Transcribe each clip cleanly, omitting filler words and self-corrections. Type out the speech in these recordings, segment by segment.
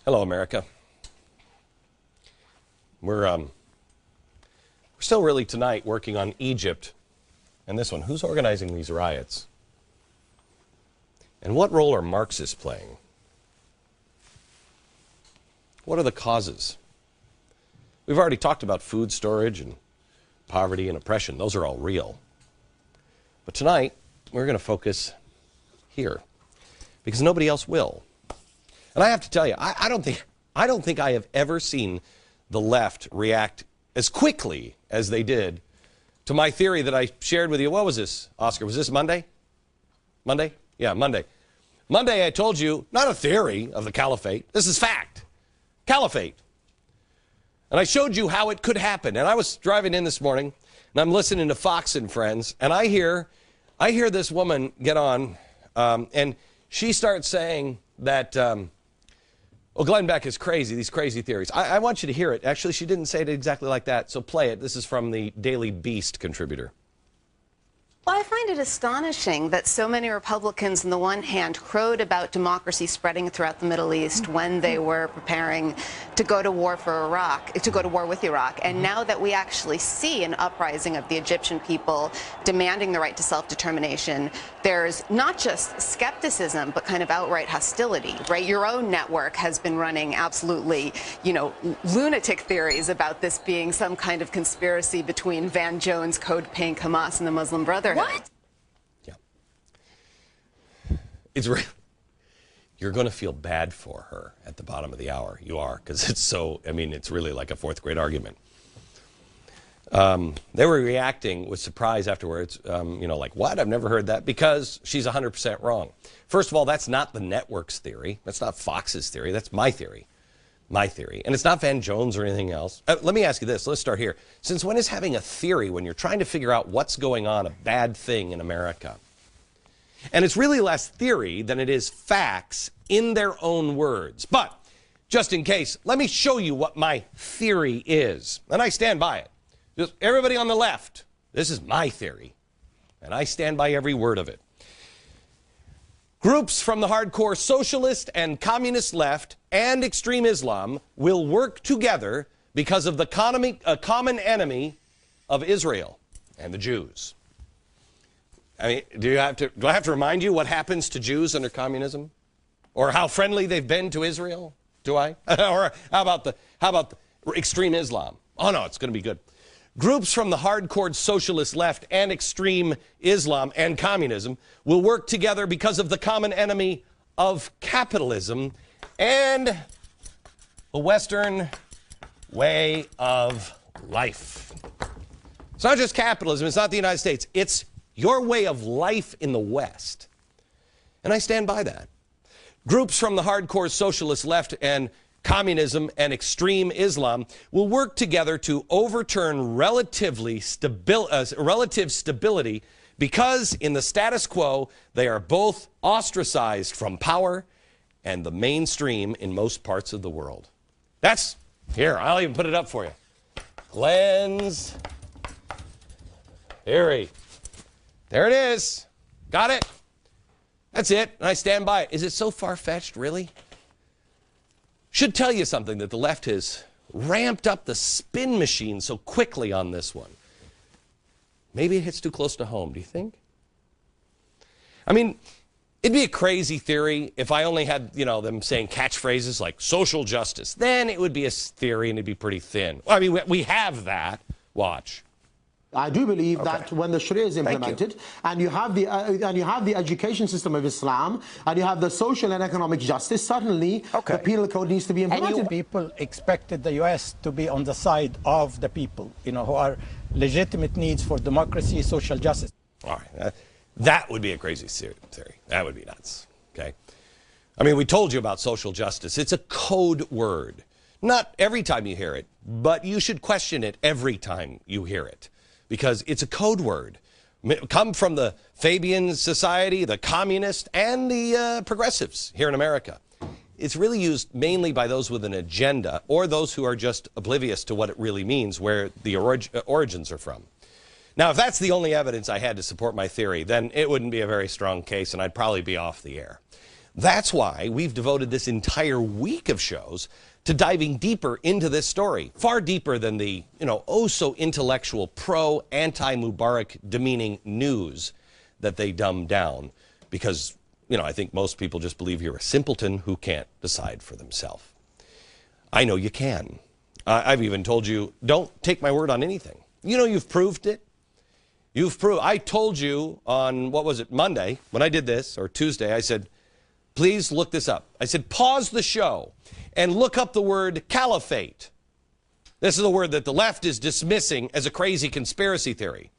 Hello, America. We're still really tonight working on Egypt and this one. Who's organizing these riots? And what role are Marxists playing? What are the causes? We've already talked about food storage and poverty and oppression. Those are all real. But tonight, we're going to focus here because nobody else will. And I have to tell you, I don't think I have ever seen the left react as quickly as they did to my theory that I shared with you. What was this, Oscar? Was this Monday? Monday? Yeah, Monday. Monday I told you, not a theory of the caliphate. This is fact. Caliphate. And I showed you how it could happen. And I was driving in this morning, and I'm listening to Fox and Friends, and I hear this woman get on, and she starts saying that, well, Glenn Beck is crazy, these crazy theories. I want you to hear it. Actually, she didn't say it exactly like that, so play it. This is from the Daily Beast contributor. Well, I find it astonishing that so many Republicans, on the one hand, crowed about democracy spreading throughout the Middle East when they were preparing to go to war with Iraq. And now that we actually see an uprising of the Egyptian people demanding the right to self-determination, there's not just skepticism, but kind of outright hostility, right? Your own network has been running absolutely, lunatic theories about this being some kind of conspiracy between Van Jones, Code Pink, Hamas, and the Muslim Brotherhood. What? Yeah. It's real. You're going to feel bad for her at the bottom of the hour. You are, because it's so, it's really like a fourth grade argument. They were reacting with surprise afterwards, like, what? I've never heard that, because she's 100% wrong. First of all, that's not the network's theory. That's not Fox's theory. That's my theory. My theory. And it's not Van Jones or anything else. Let me ask you this. Let's start here. Since when is having a theory, when you're trying to figure out what's going on, a bad thing in America? And it's really less theory than it is facts in their own words. But just in case, let me show you what my theory is. And I stand by it. Just everybody on the left, this is my theory. And I stand by every word of it. Groups from the hardcore socialist and communist left and extreme Islam will work together because of the common enemy of Israel and the Jews. Do I have to remind you what happens to Jews under communism? Or how friendly they've been to Israel? Do I? Or how about the extreme Islam? Oh no, it's going to be good. Groups from the hardcore socialist left and extreme Islam and communism will work together because of the common enemy of capitalism and the Western way of life. It's not just capitalism. It's not the United States. It's your way of life in the West. And I stand by that. Groups from the hardcore socialist left and communism and extreme Islam will work together to overturn relative stability because in the status quo, they are both ostracized from power and the mainstream in most parts of the world. That's, here, I'll even put it up for you. Glenn's theory. There it is. Got it? That's it, and I stand by it. Is it so far-fetched, really? Should tell you something that the left has ramped up the spin machine so quickly on this one. Maybe it hits too close to home, do you think? It'd be a crazy theory if I only had, them saying catchphrases like social justice. Then it would be a theory and it'd be pretty thin. We have that. Watch. I do believe that when the Sharia is implemented, and you have the education system of Islam, and you have the social and economic justice, suddenly the penal code needs to be implemented. People expected the U.S. to be on the side of the people, who are legitimate needs for democracy, social justice. All right, that would be a crazy theory. That would be nuts. Okay, we told you about social justice. It's a code word. Not every time you hear it, but you should question it every time you hear it. Because it's a code word. Come from the Fabian Society, the communists, and the progressives here in America. It's really used mainly by those with an agenda or those who are just oblivious to what it really means, where the origins are from. Now, if that's the only evidence I had to support my theory, then it wouldn't be a very strong case and I'd probably be off the air. That's why we've devoted this entire week of shows to diving deeper into this story, far deeper than the, oh so intellectual pro-anti-Mubarak demeaning news that they dumb down because, I think most people just believe you're a simpleton who can't decide for themselves. I know you can. I've even told you, don't take my word on anything. You've proved it. I told you on, Monday, when I did this, or Tuesday, I said, please look this up. I said, pause the show and look up the word caliphate. This is a word that the left is dismissing as a crazy conspiracy theory.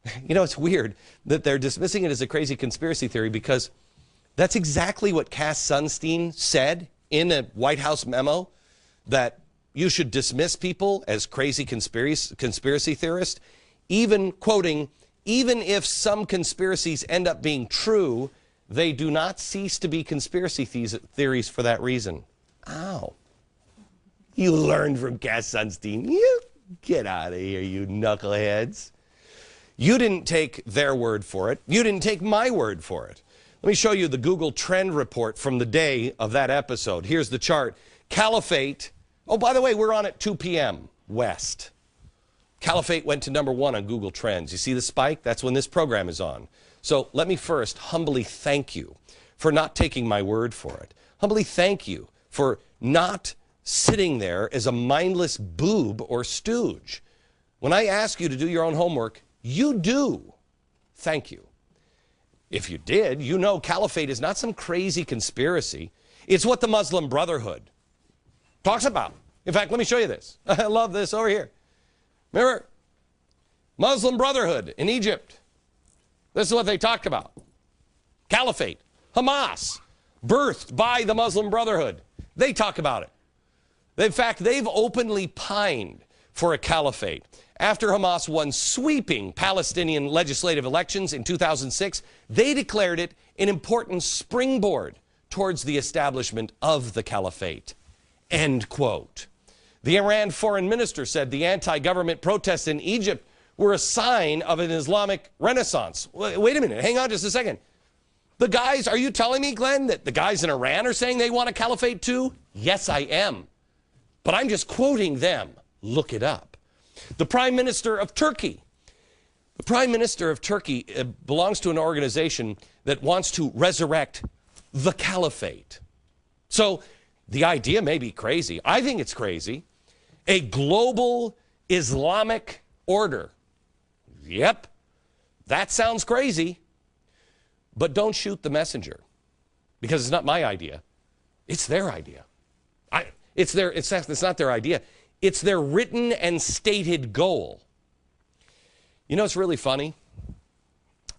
It's weird that they're dismissing it as a crazy conspiracy theory because that's exactly what Cass Sunstein said in a White House memo, that you should dismiss people as crazy conspiracy theorists, even quoting, even if some conspiracies end up being true, they do not cease to be conspiracy theories for that reason. Ow. You learned from Cass Sunstein. You get out of here, you knuckleheads. You didn't take their word for it. You didn't take my word for it. Let me show you the Google trend report from the day of that episode. Here's the chart. Caliphate. Oh, by the way, we're on at 2 p.m. West. Caliphate went to #1 on Google Trends. You see the spike? That's when this program is on. So let me first humbly thank you for not taking my word for it. Humbly thank you for not sitting there as a mindless boob or stooge. When I ask you to do your own homework, you do. Thank you. If you did, caliphate is not some crazy conspiracy. It's what the Muslim Brotherhood talks about. In fact, let me show you this. I love this over here. Remember, Muslim Brotherhood in Egypt. This is what they talked about. Caliphate, Hamas, birthed by the Muslim Brotherhood. They talk about it. In fact, they've openly pined for a caliphate. After Hamas won sweeping Palestinian legislative elections in 2006, they declared it an important springboard towards the establishment of the caliphate. End quote. The Iran foreign minister said the anti-government protests in Egypt were a sign of an Islamic renaissance. Wait a minute, hang on just a second. Are you telling me, Glenn, that the guys in Iran are saying they want a caliphate too? Yes, I am. But I'm just quoting them. Look it up. The Prime Minister of Turkey. The Prime Minister of Turkey belongs to an organization that wants to resurrect the caliphate. So the idea may be crazy. I think it's crazy. A global Islamic order. Yep, that sounds crazy. But don't shoot the messenger, because it's not my idea. It's their idea. It's not their idea. It's their written and stated goal. It's really funny.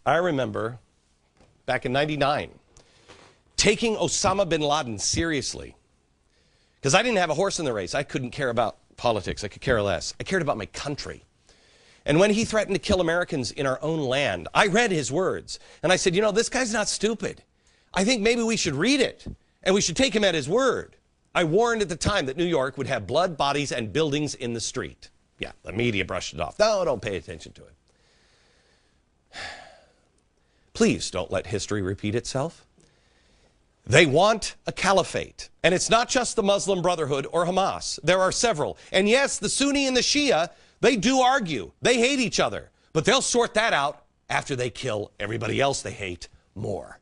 I remember back in '99 taking Osama bin Laden seriously, because I didn't have a horse in the race. I couldn't care about politics. I could care less. I cared about my country. And when he threatened to kill Americans in our own land, I read his words. And I said, this guy's not stupid. I think maybe we should read it, and we should take him at his word. I warned at the time that New York would have blood, bodies, and buildings in the street. Yeah, the media brushed it off. No, don't pay attention to it. Please don't let history repeat itself. They want a caliphate. And it's not just the Muslim Brotherhood or Hamas. There are several. And yes, the Sunni and the Shia, they do argue. They hate each other. But they'll sort that out after they kill everybody else they hate more.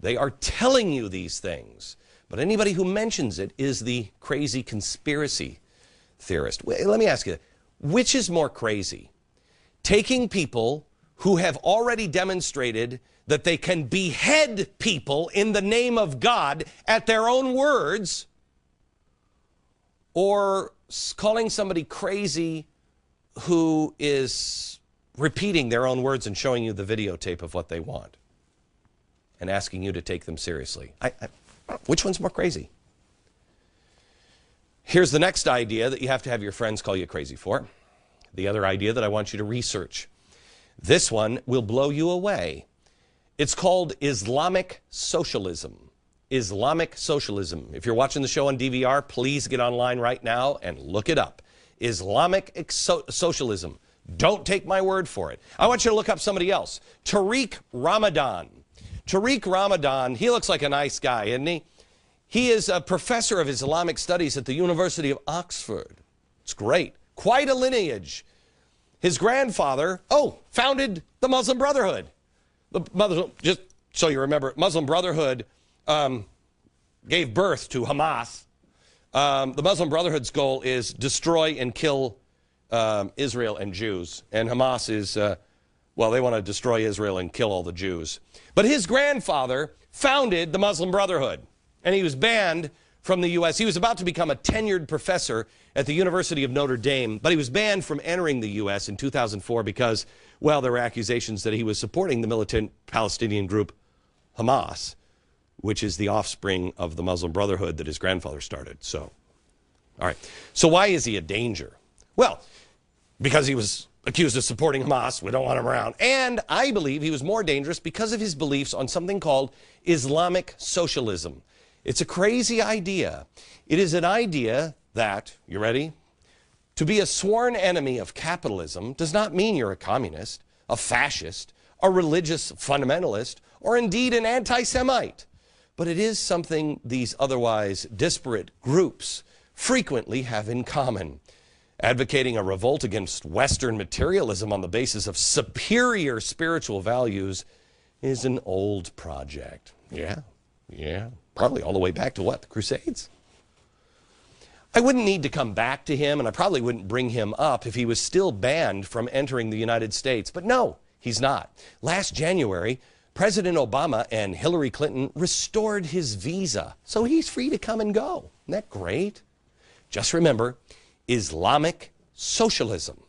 They are telling you these things. But anybody who mentions it is the crazy conspiracy theorist. Let me ask you, which is more crazy? Taking people who have already demonstrated that they can behead people in the name of God at their own words, or calling somebody crazy who is repeating their own words and showing you the videotape of what they want and asking you to take them seriously? Which one's more crazy? Here's the next idea that you have to have your friends call you crazy for. The other idea that I want you to research. This one will blow you away. It's called Islamic socialism. Islamic socialism. If you're watching the show on DVR, please get online right now and look it up. Islamic socialism. Don't take my word for it. I want you to look up somebody else. Tariq Ramadan. Tariq Ramadan, he looks like a nice guy, isn't he? He is a professor of Islamic studies at the University of Oxford. It's great. Quite a lineage. His grandfather, founded the Muslim Brotherhood. Just so you remember, Muslim Brotherhood gave birth to Hamas. The Muslim Brotherhood's goal is destroy and kill Israel and Jews. And Hamas is, they want to destroy Israel and kill all the Jews. But his grandfather founded the Muslim Brotherhood, and he was banned from the U.S. He was about to become a tenured professor at the University of Notre Dame, but he was banned from entering the U.S. in 2004 because, there were accusations that he was supporting the militant Palestinian group Hamas, which is the offspring of the Muslim Brotherhood that his grandfather started. So, all right. So why is he a danger? Well, because he was accused of supporting Hamas. We don't want him around. And I believe he was more dangerous because of his beliefs on something called Islamic socialism. It's a crazy idea. It is an idea that, you ready? To be a sworn enemy of capitalism does not mean you're a communist, a fascist, a religious fundamentalist, or indeed an anti-Semite. But it is something these otherwise disparate groups frequently have in common. Advocating a revolt against Western materialism on the basis of superior spiritual values is an old project. Yeah, probably all the way back to what? The Crusades? I wouldn't need to come back to him, and I probably wouldn't bring him up if he was still banned from entering the United States. But no, he's not. Last January, President Obama and Hillary Clinton restored his visa, so he's free to come and go. Isn't that great? Just remember, Islamic socialism